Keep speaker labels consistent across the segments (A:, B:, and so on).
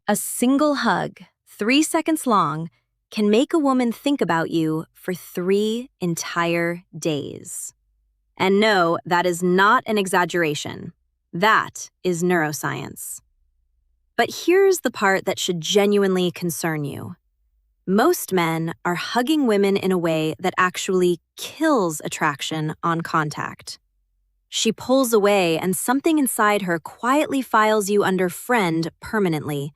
A: A single hug, 3 seconds long, can make a woman think about you for 3 entire days. And no, that is not an exaggeration. That is neuroscience. But here's the part that should genuinely concern you. Most men are hugging women in a way that actually kills attraction on contact. She pulls away and something inside her quietly files you under friend permanently,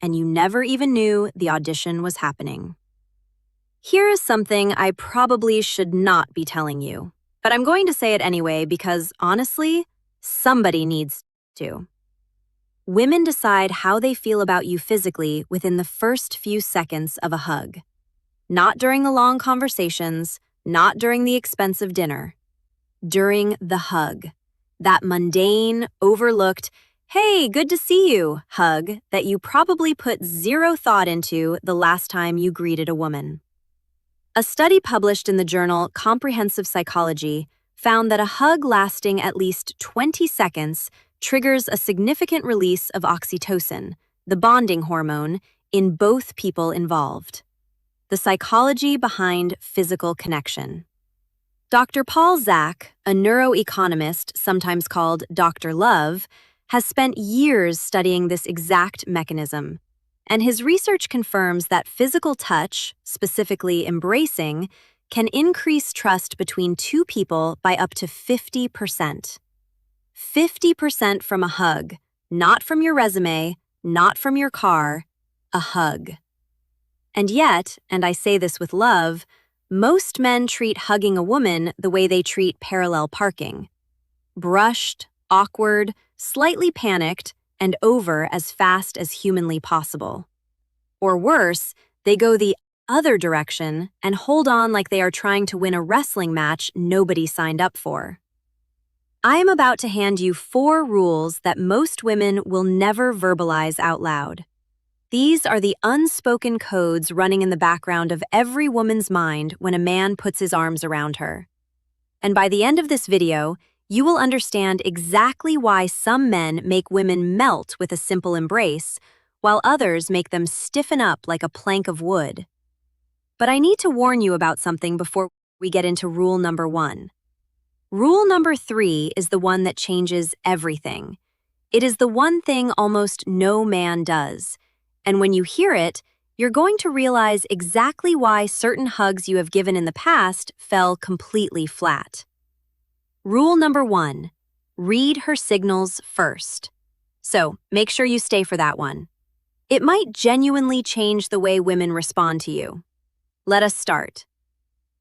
A: and you never even knew the audition was happening. Here is something I probably should not be telling you, but I'm going to say it anyway because, honestly, somebody needs to. Women decide how they feel about you physically within the first few seconds of a hug. Not during the long conversations, not during the expensive dinner. During the hug. That mundane, overlooked, "Hey, good to see you" hug that you probably put zero thought into the last time you greeted a woman. A study published in the journal Comprehensive Psychology found that a hug lasting at least 20 seconds triggers a significant release of oxytocin, the bonding hormone, in both people involved. The psychology behind physical connection. Dr. Paul Zak, a neuroeconomist sometimes called Dr. Love, has spent years studying this exact mechanism. And his research confirms that physical touch, specifically embracing, can increase trust between two people by up to 50%. 50% from a hug, not from your resume, not from your car, a hug. And yet, and I say this with love, most men treat hugging a woman the way they treat parallel parking. Brushed, awkward, slightly panicked, and over as fast as humanly possible. Or worse, they go the other direction and hold on like they are trying to win a wrestling match nobody signed up for. I am about to hand you 4 rules that most women will never verbalize out loud. These are the unspoken codes running in the background of every woman's mind when a man puts his arms around her. And by the end of this video, you will understand exactly why some men make women melt with a simple embrace, while others make them stiffen up like a plank of wood. But I need to warn you about something before we get into rule number 1. Rule number 3 is the one that changes everything. It is the one thing almost no man does. And when you hear it, you're going to realize exactly why certain hugs you have given in the past fell completely flat. Rule number 1, read her signals first. So make sure you stay for that one. It might genuinely change the way women respond to you. Let us start.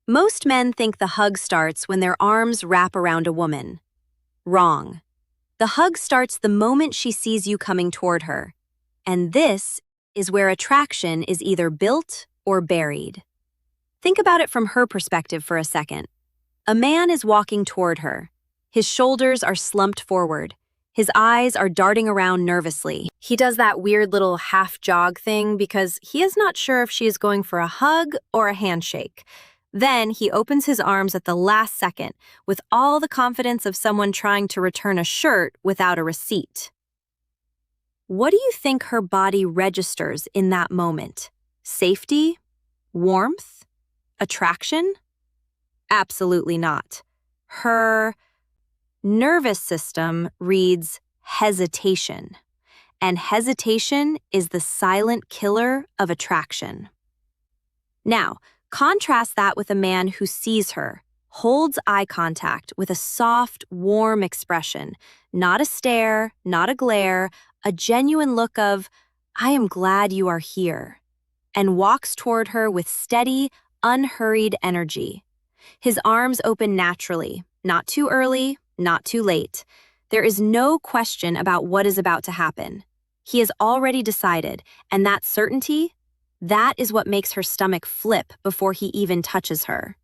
A: Most men think the hug starts when their arms wrap around a woman. Wrong. The hug starts the moment she sees you coming toward her. And this is where attraction is either built or buried. Think about it from her perspective for a second. A man is walking toward her. His shoulders are slumped forward. His eyes are darting around nervously. He does that weird little half-jog thing because he is not sure if she is going for a hug or a handshake. Then he opens his arms at the last second with all the confidence of someone trying to return a shirt without a receipt. What do you think her body registers in that moment? Safety? Warmth? Attraction? Absolutely not. Her nervous system reads hesitation, and hesitation is the silent killer of attraction. Now, contrast that with a man who sees her, holds eye contact with a soft, warm expression, not a stare, not a glare, a genuine look of, "I am glad you are here," and walks toward her with steady, unhurried energy. His arms open naturally, not too early, not too late. There is no question about what is about to happen. He has already decided, and that certainty, that is what makes her stomach flip before he even touches her.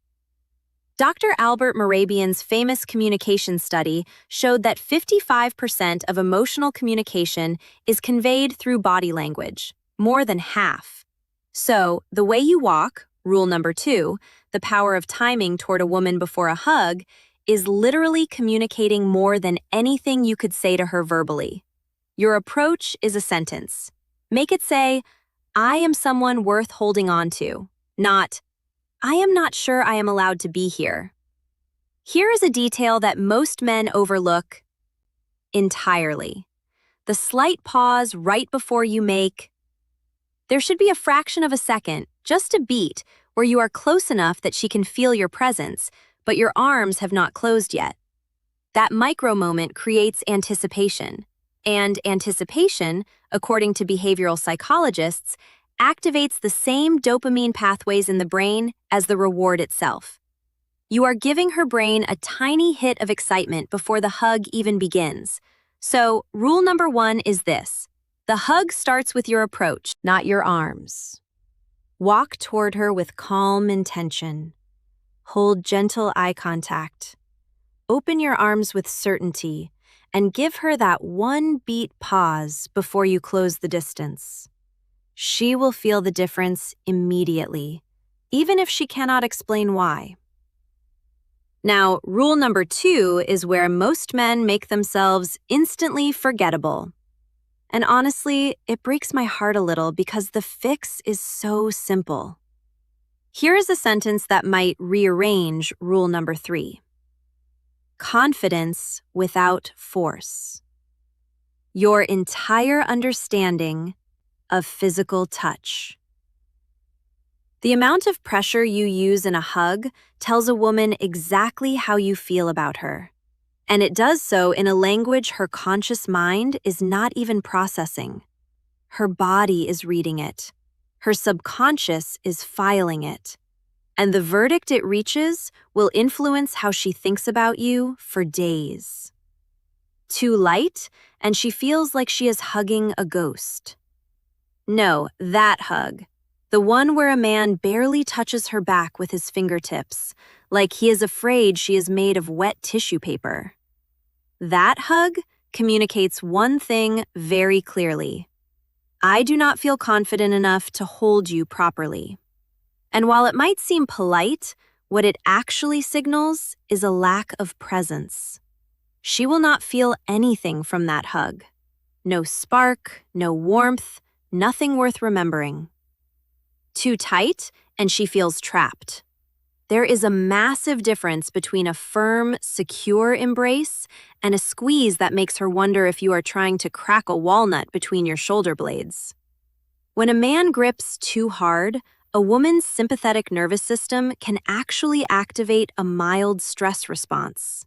A: Dr. Albert Mehrabian's famous communication study showed that 55% of emotional communication is conveyed through body language, more than half. So, the way you walk, rule number 2, the power of timing toward a woman before a hug, is literally communicating more than anything you could say to her verbally. Your approach is a sentence. Make it say, I am someone worth holding on to, not, I am not sure I am allowed to be here. Here is a detail that most men overlook entirely. The slight pause right before you make. There should be a fraction of a second, just a beat, where you are close enough that she can feel your presence, but your arms have not closed yet. That micro moment creates anticipation. And anticipation, according to behavioral psychologists, activates the same dopamine pathways in the brain as the reward itself. You are giving her brain a tiny hit of excitement before the hug even begins. So, rule number 1 is this. The hug starts with your approach, not your arms. Walk toward her with calm intention. Hold gentle eye contact. Open your arms with certainty and give her that one beat pause before you close the distance. She will feel the difference immediately, even if she cannot explain why. Now, rule number 2 is where most men make themselves instantly forgettable. And honestly, it breaks my heart a little because the fix is so simple. Here is a sentence that might rearrange rule number 3. Confidence without force. Your entire understanding of physical touch. The amount of pressure you use in a hug tells a woman exactly how you feel about her. And it does so in a language her conscious mind is not even processing. Her body is reading it. Her subconscious is filing it. And the verdict it reaches will influence how she thinks about you for days. Too light, and she feels like she is hugging a ghost. No, that hug. The one where a man barely touches her back with his fingertips, like he is afraid she is made of wet tissue paper. That hug communicates one thing very clearly. I do not feel confident enough to hold you properly. And while it might seem polite, what it actually signals is a lack of presence. She will not feel anything from that hug. No spark, no warmth, nothing worth remembering. Too tight, and she feels trapped. There is a massive difference between a firm, secure embrace and a squeeze that makes her wonder if you are trying to crack a walnut between your shoulder blades. When a man grips too hard, a woman's sympathetic nervous system can actually activate a mild stress response.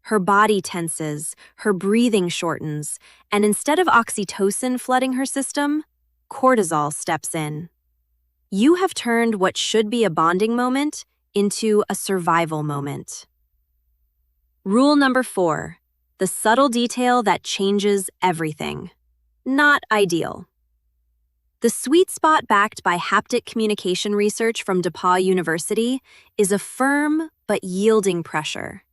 A: Her body tenses, her breathing shortens, and instead of oxytocin flooding her system, cortisol steps in. You have turned what should be a bonding moment into a survival moment. Rule number 4, the subtle detail that changes everything. Not ideal. The sweet spot backed by haptic communication research from DePauw University is a firm but yielding pressure.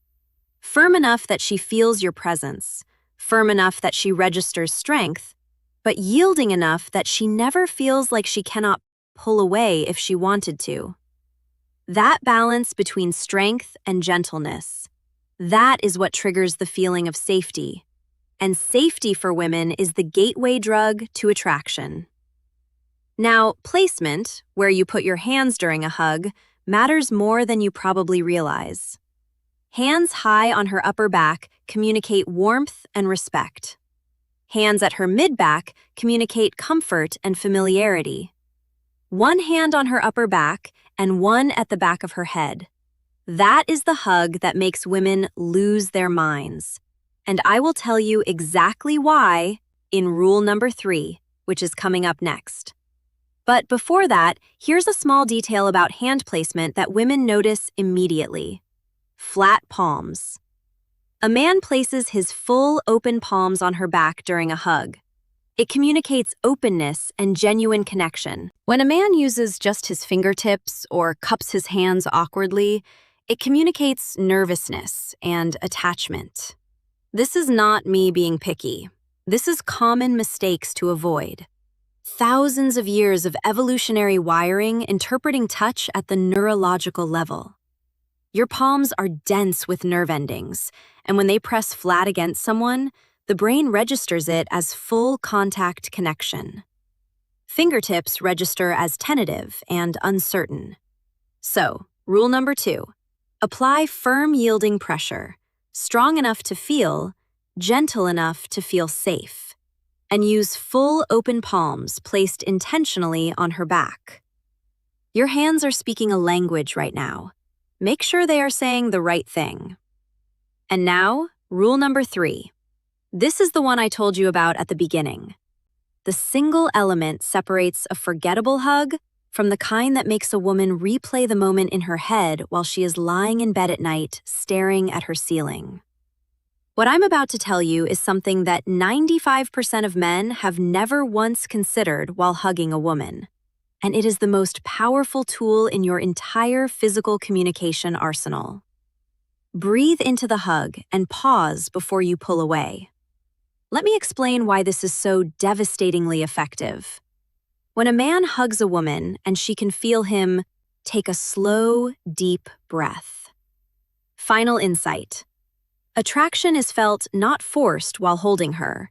A: Firm enough that she feels your presence, firm enough that she registers strength, but yielding enough that she never feels like she cannot pull away if she wanted to. That balance between strength and gentleness, that is what triggers the feeling of safety. And safety for women is the gateway drug to attraction. Now, placement, where you put your hands during a hug, matters more than you probably realize. Hands high on her upper back communicate warmth and respect. Hands at her mid-back communicate comfort and familiarity. One hand on her upper back and one at the back of her head. That is the hug that makes women lose their minds. And I will tell you exactly why in rule number 3, which is coming up next. But before that, here's a small detail about hand placement that women notice immediately. Flat palms. A man places his full open palms on her back during a hug. It communicates openness and genuine connection. When a man uses just his fingertips or cups his hands awkwardly, it communicates nervousness and attachment. This is not me being picky. This is common mistakes to avoid. Thousands of years of evolutionary wiring interpreting touch at the neurological level. Your palms are dense with nerve endings, and when they press flat against someone, the brain registers it as full contact connection. Fingertips register as tentative and uncertain. So, rule number 2, apply firm yielding pressure, strong enough to feel, gentle enough to feel safe, and use full open palms placed intentionally on her back. Your hands are speaking a language right now. Make sure they are saying the right thing. And now, rule number 3. This is the one I told you about at the beginning. The single element separates a forgettable hug from the kind that makes a woman replay the moment in her head while she is lying in bed at night, staring at her ceiling. What I'm about to tell you is something that 95% of men have never once considered while hugging a woman. And it is the most powerful tool in your entire physical communication arsenal. Breathe into the hug and pause before you pull away. Let me explain why this is so devastatingly effective. When a man hugs a woman and she can feel him, take a slow, deep breath. Final insight. Attraction is felt not forced while holding her.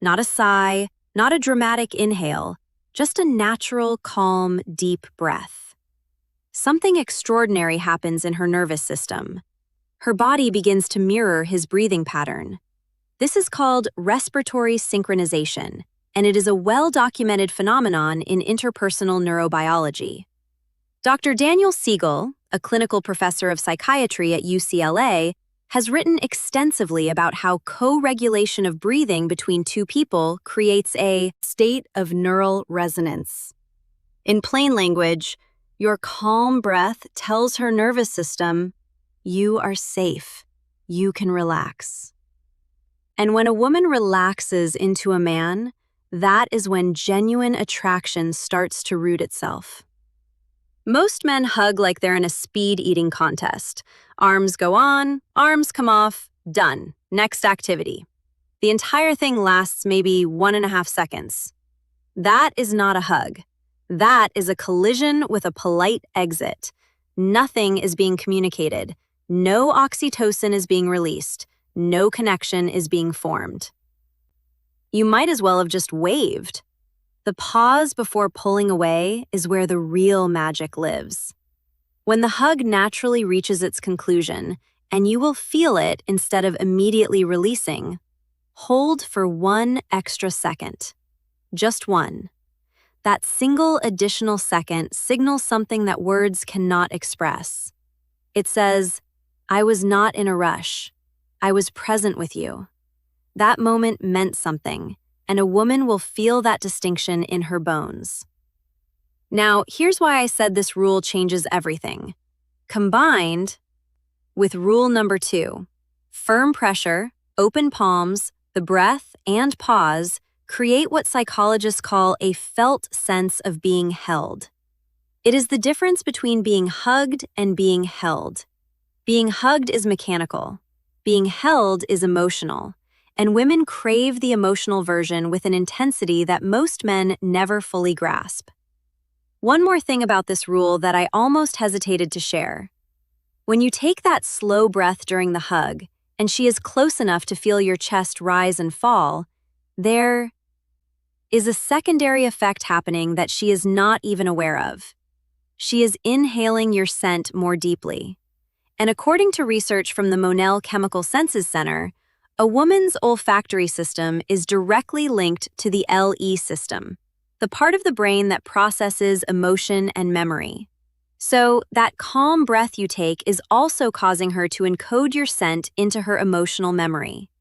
A: Not a sigh, not a dramatic inhale, just a natural, calm, deep breath. Something extraordinary happens in her nervous system. Her body begins to mirror his breathing pattern. This is called respiratory synchronization, and it is a well-documented phenomenon in interpersonal neurobiology. Dr. Daniel Siegel, a clinical professor of psychiatry at UCLA, has written extensively about how co-regulation of breathing between two people creates a state of neural resonance. In plain language, your calm breath tells her nervous system, you are safe, you can relax. And when a woman relaxes into a man, that is when genuine attraction starts to root itself. Most men hug like they're in a speed-eating contest. Arms go on, arms come off, done. Next activity. The entire thing lasts maybe 1.5 seconds. That is not a hug. That is a collision with a polite exit. Nothing is being communicated. No oxytocin is being released. No connection is being formed. You might as well have just waved. The pause before pulling away is where the real magic lives. When the hug naturally reaches its conclusion, and you will feel it instead of immediately releasing, hold for 1 extra second. Just 1. That single additional second signals something that words cannot express. It says, I was not in a rush. I was present with you. That moment meant something, and a woman will feel that distinction in her bones. Now, here's why I said this rule changes everything. Combined with rule number 2, firm pressure, open palms, the breath, and pause create what psychologists call a felt sense of being held. It is the difference between being hugged and being held. Being hugged is mechanical. Being held is emotional, and women crave the emotional version with an intensity that most men never fully grasp. One more thing about this rule that I almost hesitated to share. When you take that slow breath during the hug, and she is close enough to feel your chest rise and fall, there is a secondary effect happening that she is not even aware of. She is inhaling your scent more deeply. And according to research from the Monell Chemical Senses Center, a woman's olfactory system is directly linked to the LE system, the part of the brain that processes emotion and memory. So, that calm breath you take is also causing her to encode your scent into her emotional memory.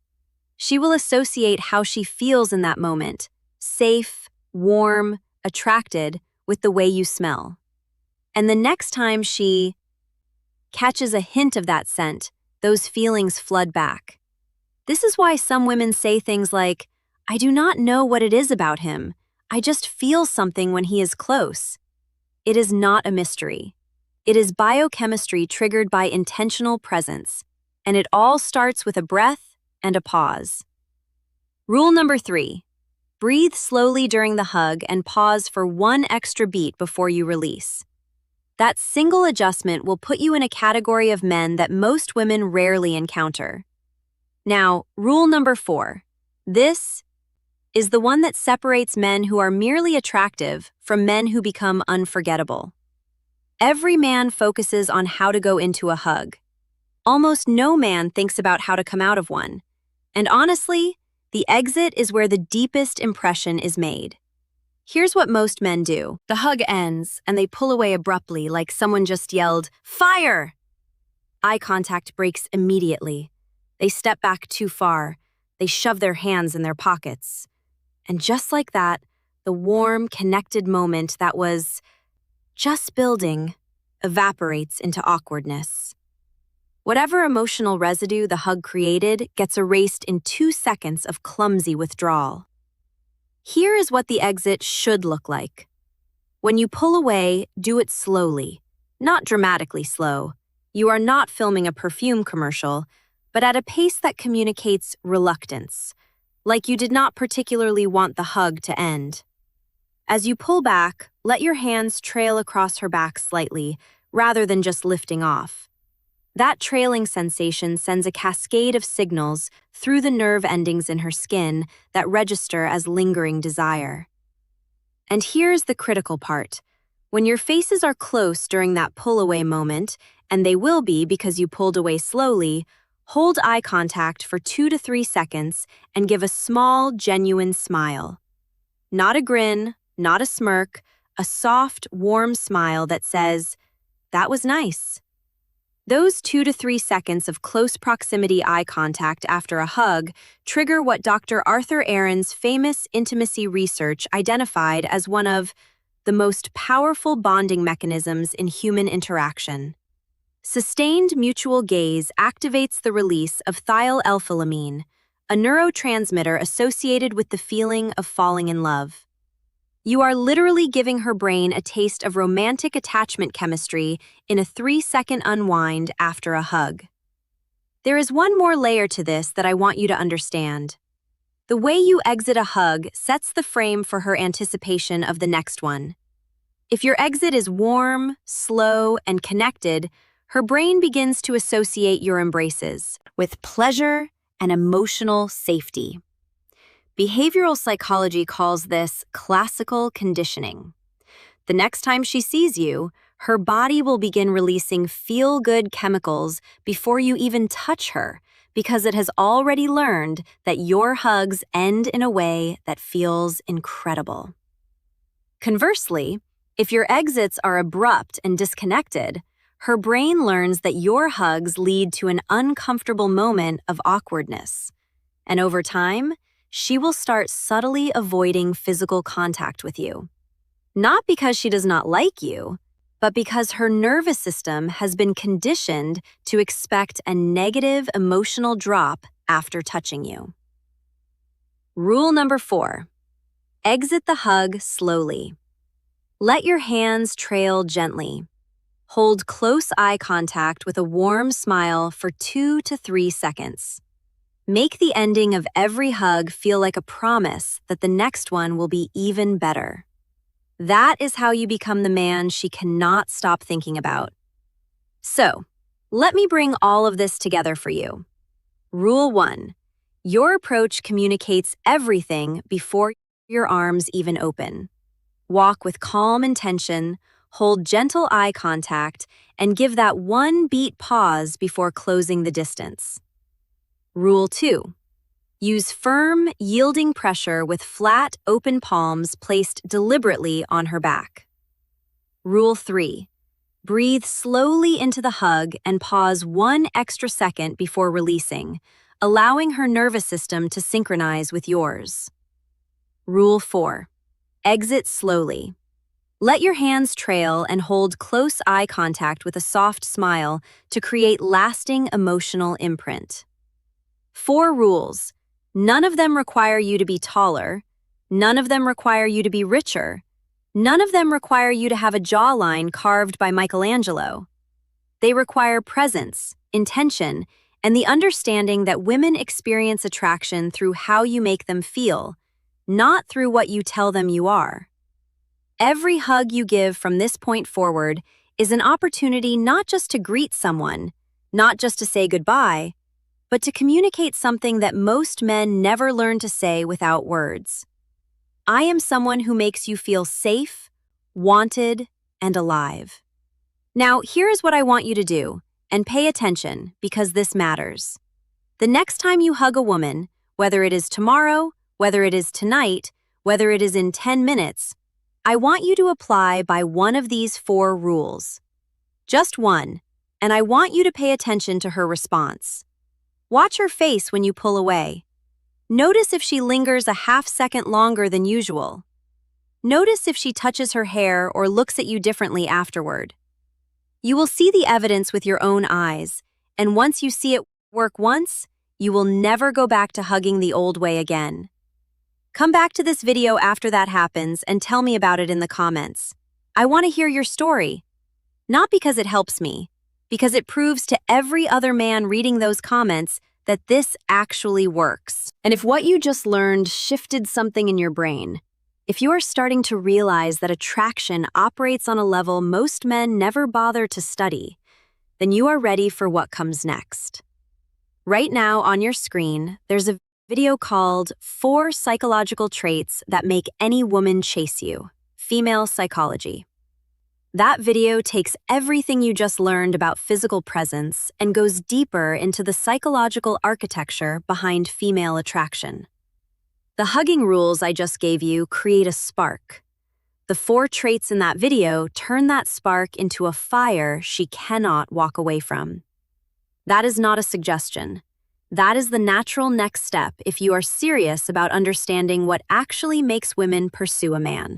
A: She will associate how she feels in that moment, safe, warm, attracted, with the way you smell. And the next time she catches a hint of that scent, those feelings flood back. This is why some women say things like, I do not know what it is about him. I just feel something when he is close. It is not a mystery. It is biochemistry triggered by intentional presence, and it all starts with a breath and a pause. Rule number 3, breathe slowly during the hug and pause for 1 extra beat before you release. That single adjustment will put you in a category of men that most women rarely encounter. Now, rule number 4. This is the one that separates men who are merely attractive from men who become unforgettable. Every man focuses on how to go into a hug. Almost no man thinks about how to come out of one. And honestly, the exit is where the deepest impression is made. Here's what most men do. The hug ends, and they pull away abruptly like someone just yelled, "Fire!" Eye contact breaks immediately. They step back too far. They shove their hands in their pockets. And just like that, the warm, connected moment that was just building evaporates into awkwardness. Whatever emotional residue the hug created gets erased in 2 seconds of clumsy withdrawal. Here is what the exit should look like. When you pull away, do it slowly, not dramatically slow. You are not filming a perfume commercial, but at a pace that communicates reluctance, like you did not particularly want the hug to end. As you pull back, let your hands trail across her back slightly, rather than just lifting off. That trailing sensation sends a cascade of signals through the nerve endings in her skin that register as lingering desire. And here's the critical part. When your faces are close during that pull-away moment, and they will be because you pulled away slowly, hold eye contact for 2 to 3 seconds and give a small, genuine smile. Not a grin, not a smirk, a soft, warm smile that says, "That was nice." Those 2 to 3 seconds of close proximity eye contact after a hug trigger what Dr. Arthur Aaron's famous intimacy research identified as one of the most powerful bonding mechanisms in human interaction. Sustained mutual gaze activates the release of thiol-alphalamine, a neurotransmitter associated with the feeling of falling in love. You are literally giving her brain a taste of romantic attachment chemistry in a 3-second unwind after a hug. There is one more layer to this that I want you to understand. The way you exit a hug sets the frame for her anticipation of the next one. If your exit is warm, slow, and connected, her brain begins to associate your embraces with pleasure and emotional safety. Behavioral psychology calls this classical conditioning. The next time she sees you, her body will begin releasing feel-good chemicals before you even touch her, because it has already learned that your hugs end in a way that feels incredible. Conversely, if your exits are abrupt and disconnected, her brain learns that your hugs lead to an uncomfortable moment of awkwardness. And over time, she will start subtly avoiding physical contact with you. Not because she does not like you, but because her nervous system has been conditioned to expect a negative emotional drop after touching you. Rule number 4. Exit the hug slowly. Let your hands trail gently. Hold close eye contact with a warm smile for 2 to 3 seconds. Make the ending of every hug feel like a promise that the next one will be even better. That is how you become the man she cannot stop thinking about. So, let me bring all of this together for you. Rule 1. Your approach communicates everything before your arms even open. Walk with calm intention, hold gentle eye contact, and give that one beat pause before closing the distance. Rule 2. Use firm, yielding pressure with flat, open palms placed deliberately on her back. Rule 3. Breathe slowly into the hug and pause 1 extra second before releasing, allowing her nervous system to synchronize with yours. Rule 4. Exit slowly. Let your hands trail and hold close eye contact with a soft smile to create lasting emotional imprint. 4 rules. None of them require you to be taller. None of them require you to be richer. None of them require you to have a jawline carved by Michelangelo. They require presence, intention, and the understanding that women experience attraction through how you make them feel, not through what you tell them you are. Every hug you give from this point forward is an opportunity not just to greet someone, not just to say goodbye, but to communicate something that most men never learn to say without words. I am someone who makes you feel safe, wanted, and alive. Now, here is what I want you to do, and pay attention because this matters. The next time you hug a woman, whether it is tomorrow, whether it is tonight, whether it is in 10 minutes, I want you to apply by one of these 4 rules. Just one, and I want you to pay attention to her response. Watch her face when you pull away. Notice if she lingers a half second longer than usual. Notice if she touches her hair or looks at you differently afterward. You will see the evidence with your own eyes, and once you see it work once, you will never go back to hugging the old way again. Come back to this video after that happens and tell me about it in the comments. I want to hear your story. Not because it helps me, because it proves to every other man reading those comments that this actually works. And if what you just learned shifted something in your brain, if you are starting to realize that attraction operates on a level most men never bother to study, then you are ready for what comes next. Right now on your screen, there's a video called 4 Psychological Traits That Make Any Woman Chase You, Female Psychology. That video takes everything you just learned about physical presence and goes deeper into the psychological architecture behind female attraction. The hugging rules I just gave you create a spark. The 4 traits in that video turn that spark into a fire she cannot walk away from. That is not a suggestion. That is the natural next step if you are serious about understanding what actually makes women pursue a man.